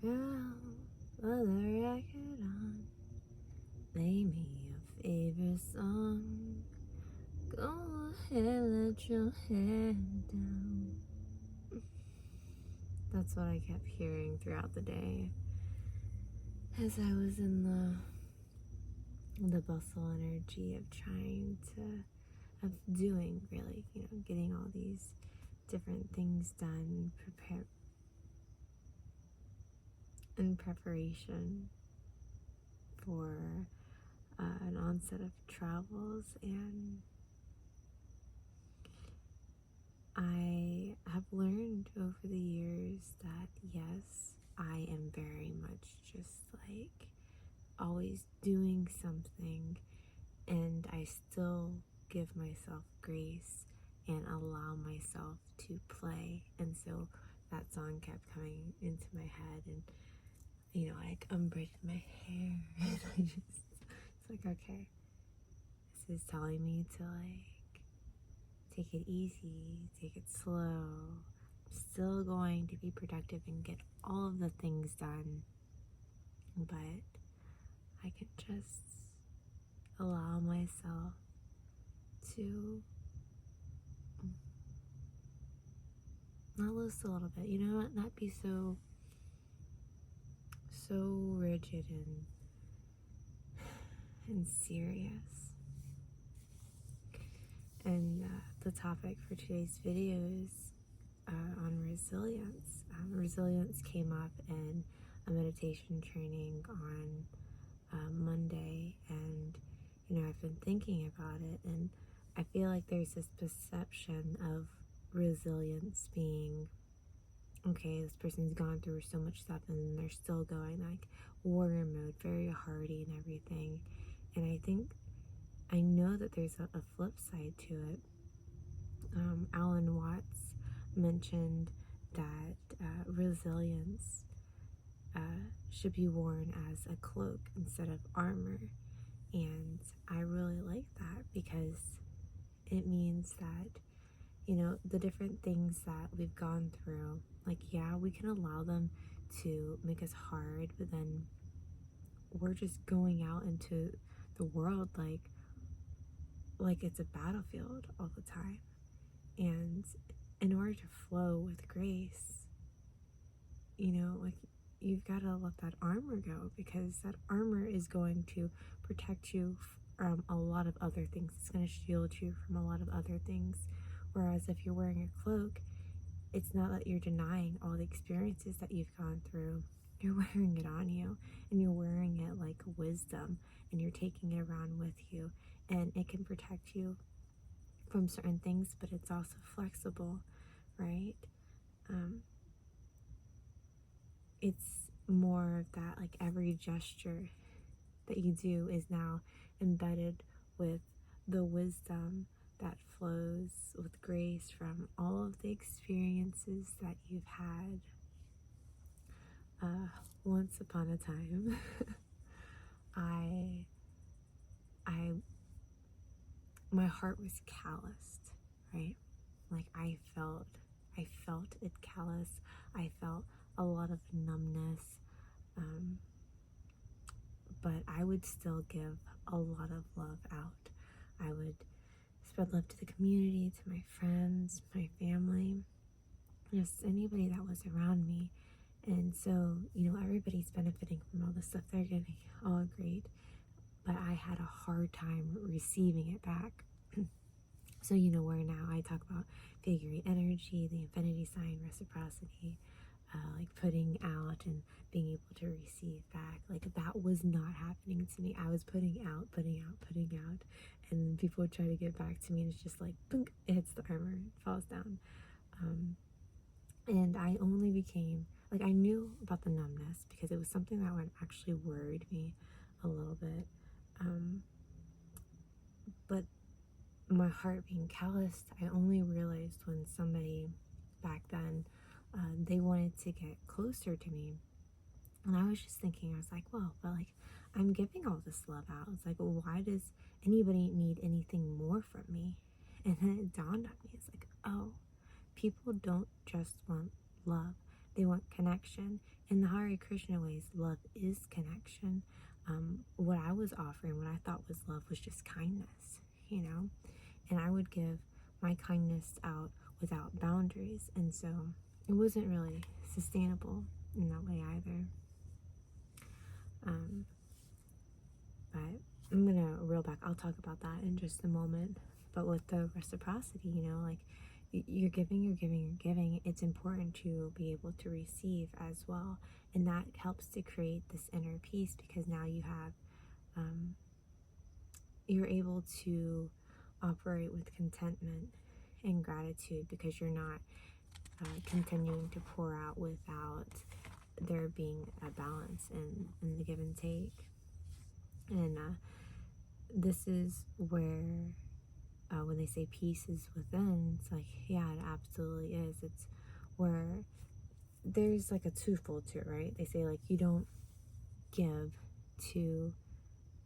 Girl, put the record on. Play me your favorite song. Go ahead, let your head down. That's what I kept hearing throughout the day as I was in the bustle energy of trying to, of doing really, getting all these different things done, in preparation for an onset of travels. And I have learned over the years that yes, I am very much just like always doing something, and I still give myself grace and allow myself to play. And so that song kept coming into my head, and like I'm braiding my hair, and it's like, okay, this is telling me to like take it easy, take it slow. I'm still going to be productive and get all of the things done, but I can just allow myself to not lose a little bit, not be so rigid and serious. And the topic for today's video is on resilience. Resilience came up in a meditation training on Monday, and I've been thinking about it, and I feel like there's this perception of resilience being, okay, this person's gone through so much stuff and they're still going like warrior mode, very hardy and everything. And I know that there's a flip side to it. Alan Watts mentioned that resilience should be worn as a cloak instead of armor. And I really like that because it means that, the different things that we've gone through, like, yeah, we can allow them to make us hard, but then we're just going out into the world like it's a battlefield all the time. And in order to flow with grace, like, you've got to let that armor go, because that armor is going to protect you from a lot of other things. It's going to shield you from a lot of other things. Whereas if you're wearing a cloak, it's not that you're denying all the experiences that you've gone through. You're wearing it on you, and you're wearing it like wisdom, and you're taking it around with you, and it can protect you from certain things, but it's also flexible, right? It's more of that, like, every gesture that you do is now embedded with the wisdom that flows with grace from all of the experiences that you've had. Once upon a time, my heart was calloused, right? Like, I felt it callous. I felt a lot of numbness, but I would still give a lot of love out. I would spread love to the community, to my friends, my family, just anybody that was around me. And so, everybody's benefiting from all the stuff they're getting, all great, but I had a hard time receiving it back. So, where now I talk about figuring energy, the infinity sign, reciprocity, like putting out and being able to receive back. Like, that was not happening to me. I was putting out, and people would try to get back to me, and it's just like, boom, it hits the armor, it falls down. And I only became, like, I knew about the numbness because it was something that would actually worried me a little bit. But my heart being calloused, I only realized when somebody back then, they wanted to get closer to me. And I was just thinking, I was like, well, but like, I'm giving all this love out. It's like, well, why does anybody need anything more from me? And then it dawned on me, it's like, oh, people don't just want love. They want connection. In the Hare Krishna ways, love is connection. What I was offering, what I thought was love, was just kindness, you know? And I would give my kindness out without boundaries. And so it wasn't really sustainable in that way either. But I'm going to reel back. I'll talk about that in just a moment. But with the reciprocity, you know, like you're giving, you're giving, you're giving. It's important to be able to receive as well. And that helps to create this inner peace, because now you have, you're able to operate with contentment and gratitude, because you're not continuing to pour out without there being a balance in the give and take. And this is where when they say peace is within, it's like, yeah, it absolutely is. It's where there's like a twofold to it, right? They say like you don't give to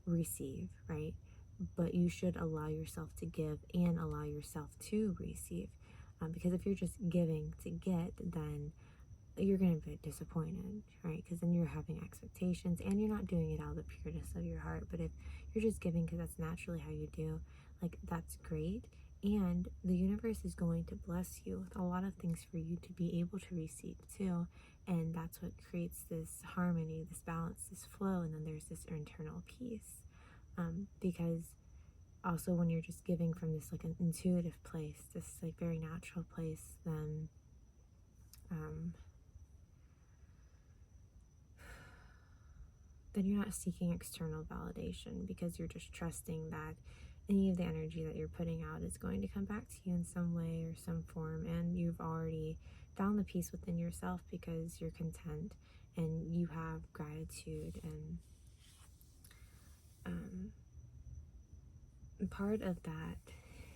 receive, right? But you should allow yourself to give and allow yourself to receive. Because if you're just giving to get, then you're going to be disappointed, right? Because then you're having expectations and you're not doing it out of the pureness of your heart. But if you're just giving because that's naturally how you do, like, that's great. And the universe is going to bless you with a lot of things for you to be able to receive too. And that's what creates this harmony, this balance, this flow. And then there's this internal peace. Because also when you're just giving from this like an intuitive place, this like very natural place, then then you're not seeking external validation, because you're just trusting that any of the energy that you're putting out is going to come back to you in some way or some form. And you've already found the peace within yourself because you're content and you have gratitude. And part of that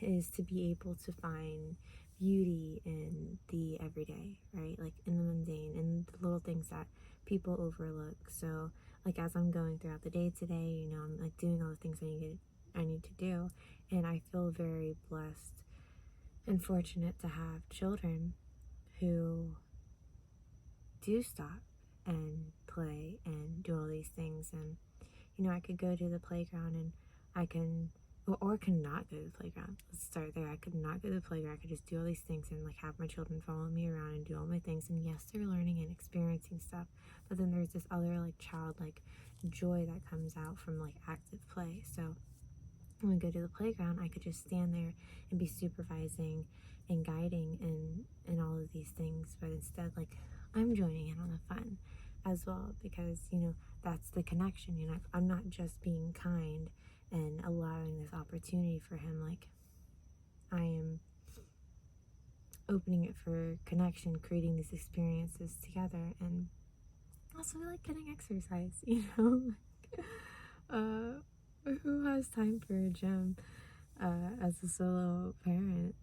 is to be able to find beauty in the everyday, right? Like in the mundane, in the little things that people overlook. So like as I'm going throughout the day today, you know, I'm like doing all the things I need to do, and I feel very blessed and fortunate to have children who do stop and play and do all these things. And you know, I could go to the playground and I can, or could not go to the playground. Let's start there. I could not go to the playground. I could just do all these things and like have my children follow me around and do all my things. And yes, they're learning and experiencing stuff, but then there's this other like childlike joy that comes out from like active play. So when we go to the playground, I could just stand there and be supervising and guiding and all of these things. But instead, like, I'm joining in on the fun as well, because, you know, that's the connection. You know, I'm not just being kind and allowing this opportunity for him. Like, I am opening it for connection, creating these experiences together, and also like getting exercise, you know. Who has time for a gym as a solo parent?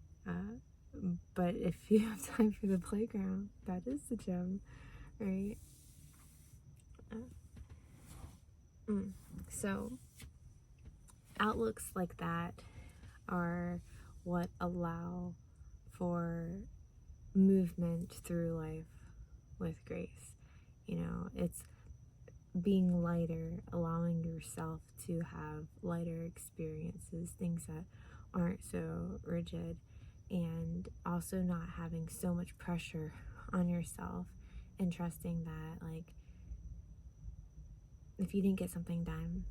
But if you have time for the playground, that is the gym, right? So outlooks like that are what allow for movement through life with grace. You know, it's being lighter, allowing yourself to have lighter experiences, things that aren't so rigid, and also not having so much pressure on yourself, and trusting that, like, if you didn't get something done,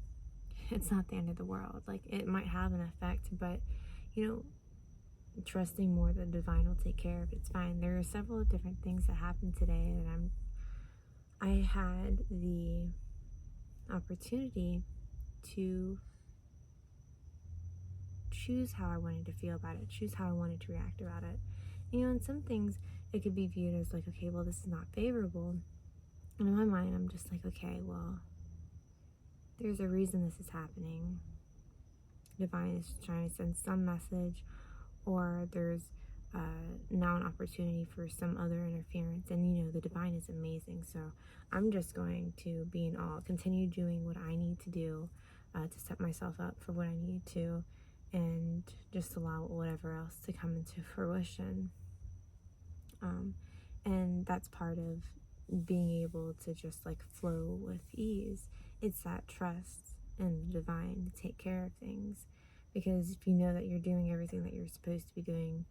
it's not the end of the world. Like, it might have an effect, but, you know, trusting more that the divine will take care of it. It's fine. There are several different things that happened today that I had the opportunity to choose how I wanted to feel about it, choose how I wanted to react about it. You know, and some things it could be viewed as like, okay, well, this is not favorable. And in my mind, I'm just like, okay, well, there's a reason this is happening. Divine is trying to send some message, or there's now an opportunity for some other interference. And you know, the divine is amazing, so I'm just going to be in awe, continue doing what I need to do to set myself up for what I need to, and just allow whatever else to come into fruition. And that's part of being able to just like flow with ease. It's that trust in the divine to take care of things. Because if you know that you're doing everything that you're supposed to be doing,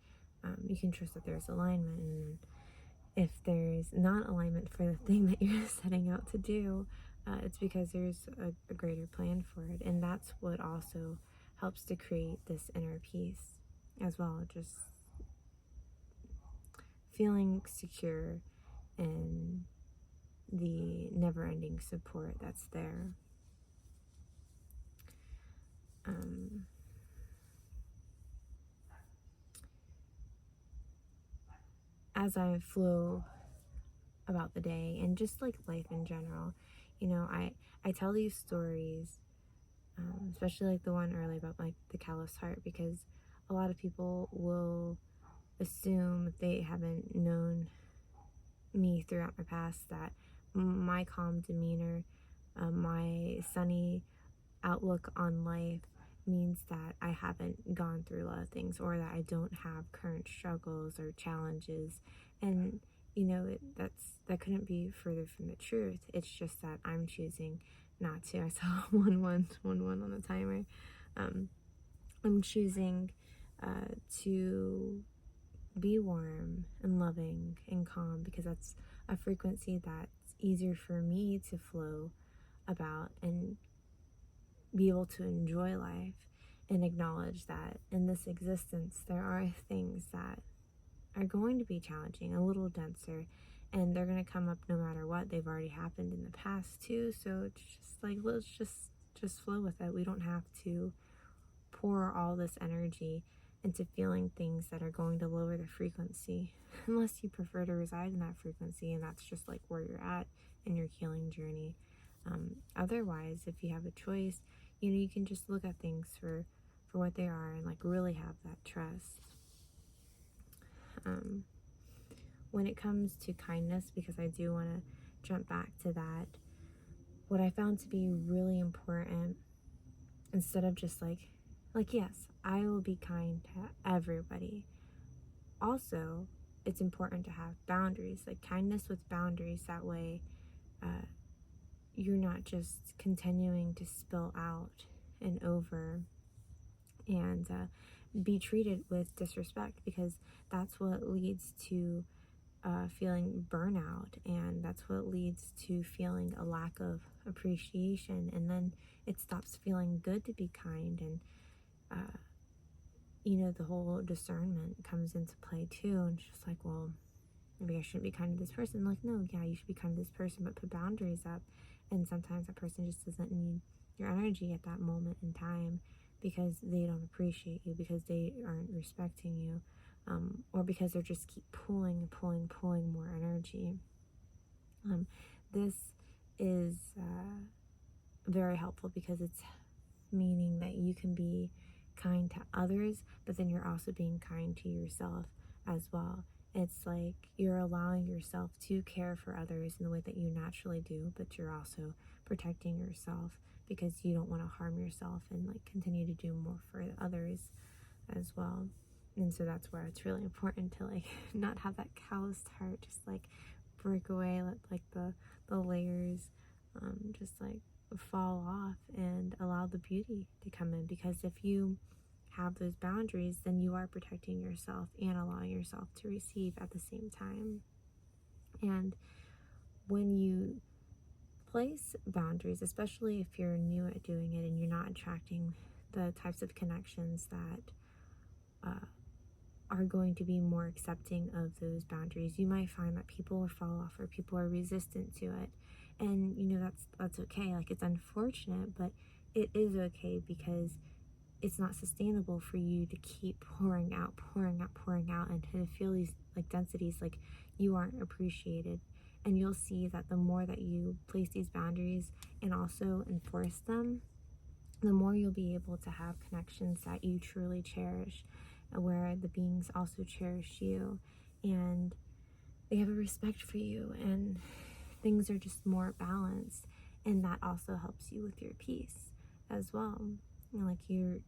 you can trust that there's alignment. And if there's not alignment for the thing that you're setting out to do, it's because there's a greater plan for it. And that's what also helps to create this inner peace as well. Just feeling secure in the never-ending support that's there. As I flow about the day and just like life in general, I tell these stories, especially like the one early about like the callous heart, because a lot of people will assume, if they haven't known me throughout my past, that my calm demeanor, my sunny outlook on life means that I haven't gone through a lot of things, or that I don't have current struggles or challenges. And that couldn't be further from the truth. It's just that I'm choosing not to. I saw 1-1-1-1 on the timer. I'm choosing to be warm and loving and calm, because that's a frequency that's easier for me to flow about and be able to enjoy life, and acknowledge that in this existence there are things that are going to be challenging, a little denser, and they're going to come up no matter what. They've already happened in the past too, so it's just like, let's just flow with it. We don't have to pour all this energy into feeling things that are going to lower the frequency, unless you prefer to reside in that frequency and that's just like where you're at in your healing journey. Otherwise, if you have a choice, you can just look at things for what they are, and like really have that trust. When it comes to kindness, because I do want to jump back to that, what I found to be really important, instead of just like yes, I will be kind to everybody. Also, it's important to have boundaries, like kindness with boundaries. That way, you're not just continuing to spill out and over and be treated with disrespect, because that's what leads to feeling burnout, and that's what leads to feeling a lack of appreciation, and then it stops feeling good to be kind. And the whole discernment comes into play too, and it's just like, well, maybe I shouldn't be kind to this person. Like, no, yeah, you should be kind to this person, but put boundaries up. And sometimes that person just doesn't need your energy at that moment in time, because they don't appreciate you, because they aren't respecting you, or because they're just keep pulling more energy. This is very helpful, because it's meaning that you can be kind to others, but then you're also being kind to yourself as well. It's like you're allowing yourself to care for others in the way that you naturally do, but you're also protecting yourself, because you don't want to harm yourself and like continue to do more for others as well. And so that's where it's really important to like not have that calloused heart just like break away, let like the layers just like fall off, and allow the beauty to come in. Because if you have those boundaries, then you are protecting yourself and allowing yourself to receive at the same time. And when you place boundaries, especially if you're new at doing it and you're not attracting the types of connections that are going to be more accepting of those boundaries, you might find that people will fall off, or people are resistant to it. And that's okay. Like, it's unfortunate, but it is okay, because it's not sustainable for you to keep pouring out, and to feel these like densities, like you aren't appreciated. And you'll see that the more that you place these boundaries and also enforce them, the more you'll be able to have connections that you truly cherish, where the beings also cherish you, and they have a respect for you, and things are just more balanced. And that also helps you with your peace as well. Like, you're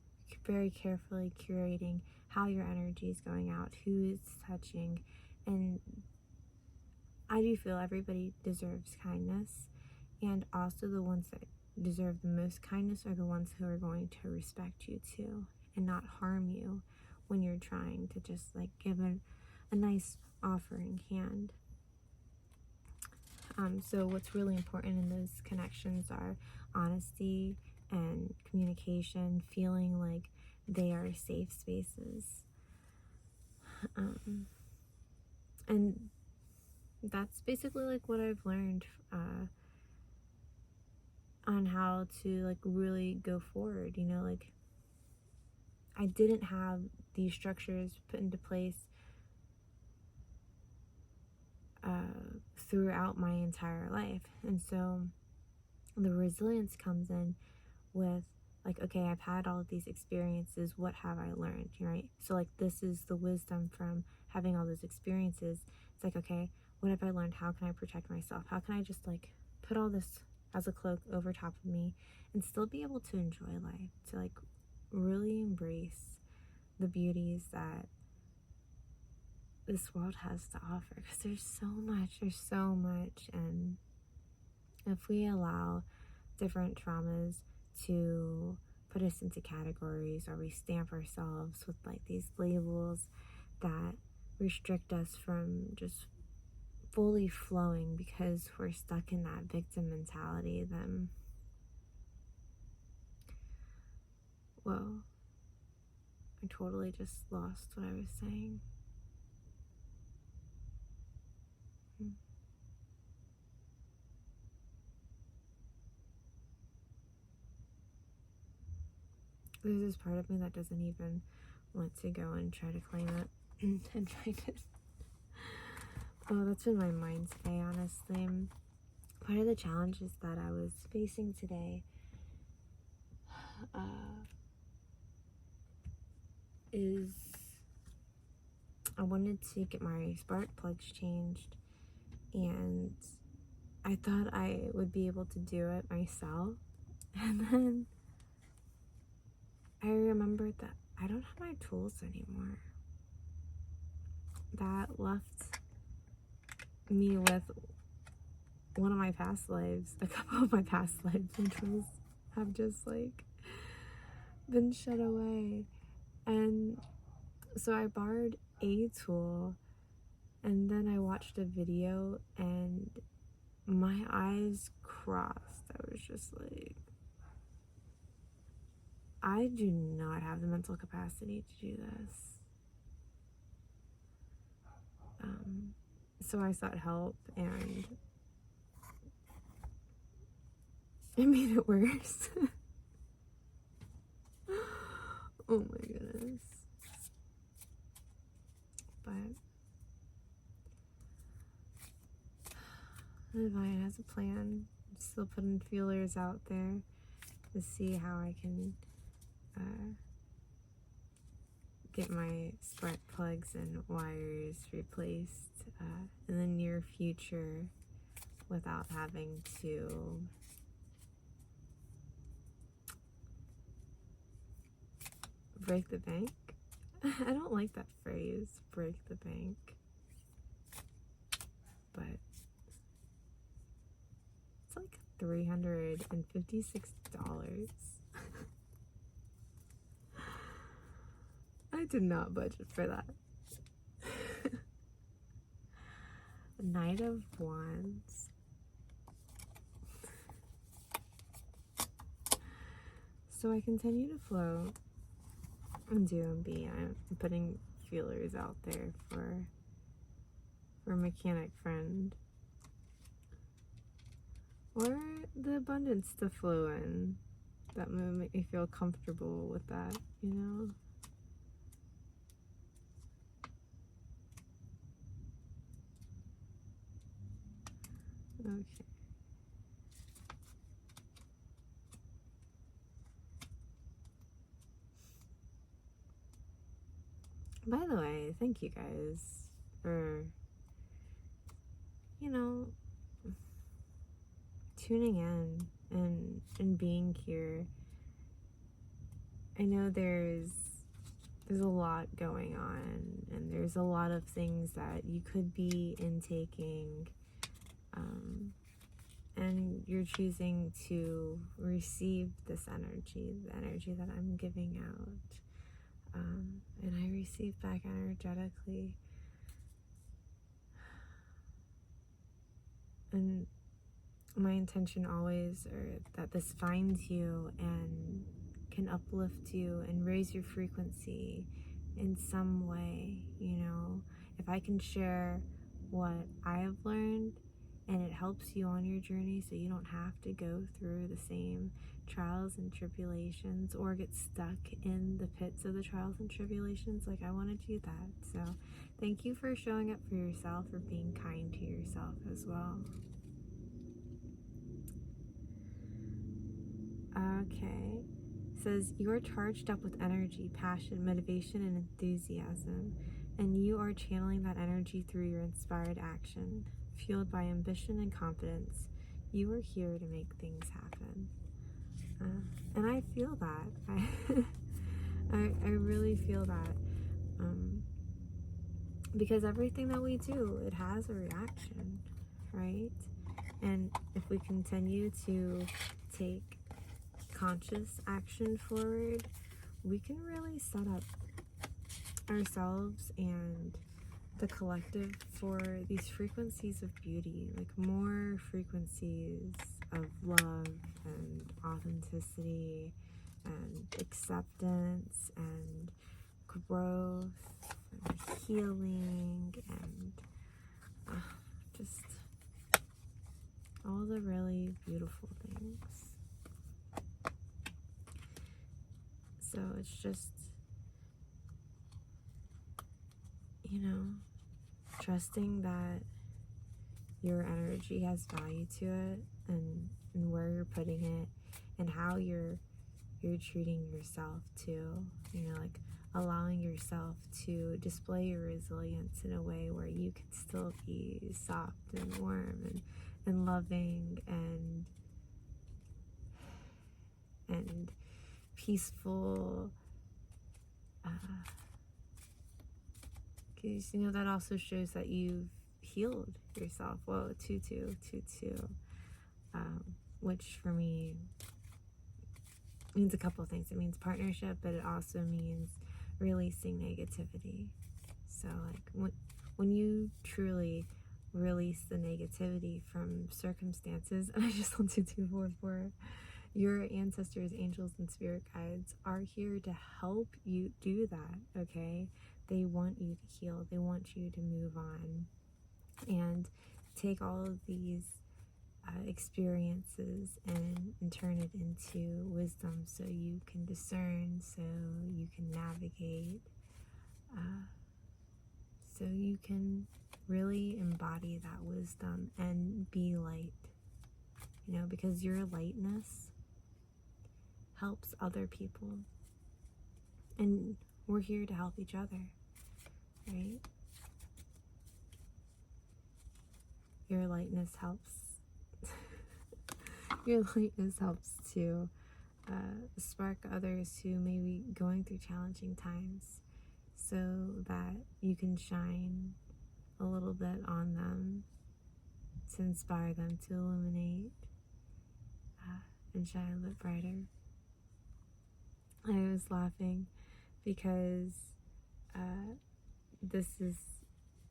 very carefully curating how your energy is going out, who is touching, and I do feel everybody deserves kindness, and also the ones that deserve the most kindness are the ones who are going to respect you too and not harm you when you're trying to just like give a nice offering hand. So what's really important in those connections are honesty and communication, feeling like they are safe spaces. And that's basically like what I've learned on how to like really go forward. You know, like I didn't have these structures put into place throughout my entire life. And so the resilience comes in with like, okay, I've had all of these experiences. What have I learned, right? So like this is the wisdom from having all those experiences. It's like, okay, what have I learned? How can I protect myself? How can I just like put all this as a cloak over top of me and still be able to enjoy life, to like really embrace the beauties that this world has to offer, because there's so much. And if we allow different traumas to put us into categories, or we stamp ourselves with like these labels that restrict us from just fully flowing because we're stuck in that victim mentality, then well, I totally just lost what I was saying. There's this part of me that doesn't even want to go and try to claim it and try to. Oh, that's been my mind today, honestly. Part of the challenges that I was facing today is I wanted to get my spark plugs changed, and I thought I would be able to do it myself. And then I remembered that I don't have my tools anymore. That left me with one of my past lives, a couple of my past lives, and tools have just like been shut away. And so I borrowed a tool, and then I watched a video and my eyes crossed. I was just like, I do not have the mental capacity to do this. So I sought help, and it made it worse. Oh my goodness. But the divine has a plan. I'm still putting feelers out there to see how I can get my spark plugs and wires replaced in the near future without having to break the bank. I don't like that phrase, break the bank, but it's like $356. I did not budget for that. Knight of Wands. So I continue to float and do and be. I'm putting feelers out there for a mechanic friend, or the abundance to flow in. That would make me feel comfortable with that, you know? Okay. By the way, thank you guys for, you know, tuning in and being here. I know there's there's a lot going on, and there's a lot of things that you could be intaking, and you're choosing to receive this energy, the energy that I'm giving out, and I receive back energetically. And my intention always are that this finds you and can uplift you and raise your frequency in some way. You know, if I can share what I have learned and it helps you on your journey so you don't have to go through the same trials and tribulations or get stuck in the pits of the trials and tribulations, like, I want to do that. So thank you for showing up for yourself, for being kind to yourself as well. Okay. It says, you are charged up with energy, passion, motivation, and enthusiasm, and you are channeling that energy through your inspired action. Fueled by ambition and confidence, you are here to make things happen. And I feel that. I really feel that. Because everything that we do, it has a reaction, right? And if we continue to take conscious action forward, we can really set up ourselves and the collective for these frequencies of beauty, like more frequencies of love and authenticity and acceptance and growth and healing and just all the really beautiful things. So it's just, you know, trusting that your energy has value to it, and where you're putting it and how you're treating yourself too. You know, like allowing yourself to display your resilience in a way where you can still be soft and warm and loving and peaceful. Because, you know, that also shows that you've healed yourself. Whoa, 2-2, 2-2. Which for me means a couple of things. It means partnership, but it also means releasing negativity. So, like, when you truly release the negativity from circumstances, and I just want 2-2-4-4, your ancestors, angels, and spirit guides are here to help you do that, okay? They want you to heal. They want you to move on and take all of these experiences and turn it into wisdom so you can discern, so you can navigate, so you can really embody that wisdom and be light, you know, because your lightness helps other people, and we're here to help each other, right? Your lightness helps. Your lightness helps to spark others who may be going through challenging times, so that you can shine a little bit on them, to inspire them to illuminate and shine a bit brighter. I was laughing because this is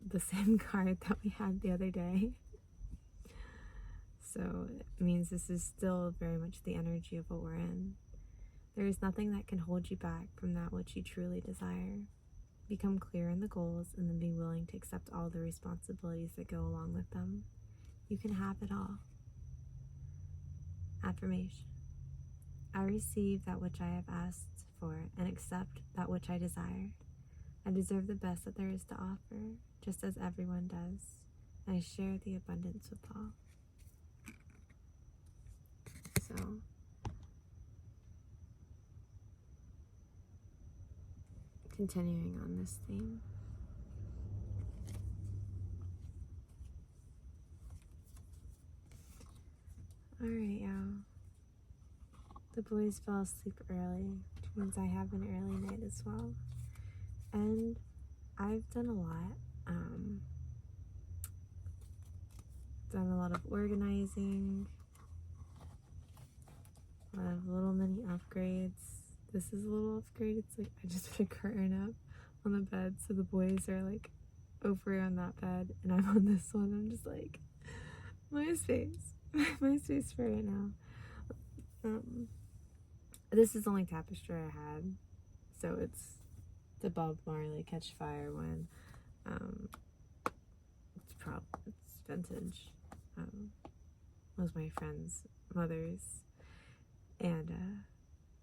the same card that we had the other day. So it means this is still very much the energy of what we're in. There is nothing that can hold you back from that which you truly desire. Become clear in the goals and then be willing to accept all the responsibilities that go along with them. You can have it all. Affirmation. I receive that which I have asked for and accept that which I desire. I deserve the best that there is to offer, just as everyone does. I share the abundance with all. So, continuing on this theme. Alright, y'all. The boys fell asleep early, which means I have an early night as well. and I've done a lot. Done a lot of organizing, a lot of little mini upgrades. This is a little upgrade. It's like I just put a curtain up on the bed so the boys are like over on that bed and I'm on this one. I'm just like, my space. My space for right now. This is the only tapestry I had, so it's the Bob Marley Catch Fire one. It's vintage. Was my friend's mother's, and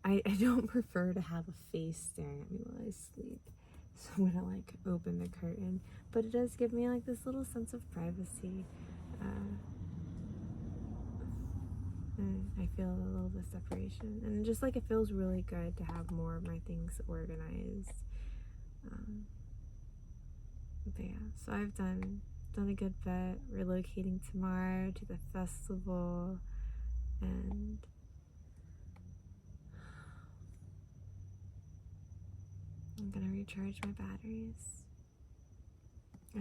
I don't prefer to have a face staring at me while I sleep, so I'm gonna like open the curtain, but it does give me like this little sense of privacy. I feel a little bit of separation, and just like it feels really good to have more of my things organized. But yeah, so I've done a good bit. Relocating tomorrow to the festival, and I'm gonna recharge my batteries.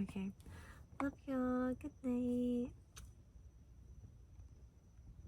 Okay, love y'all. Good night.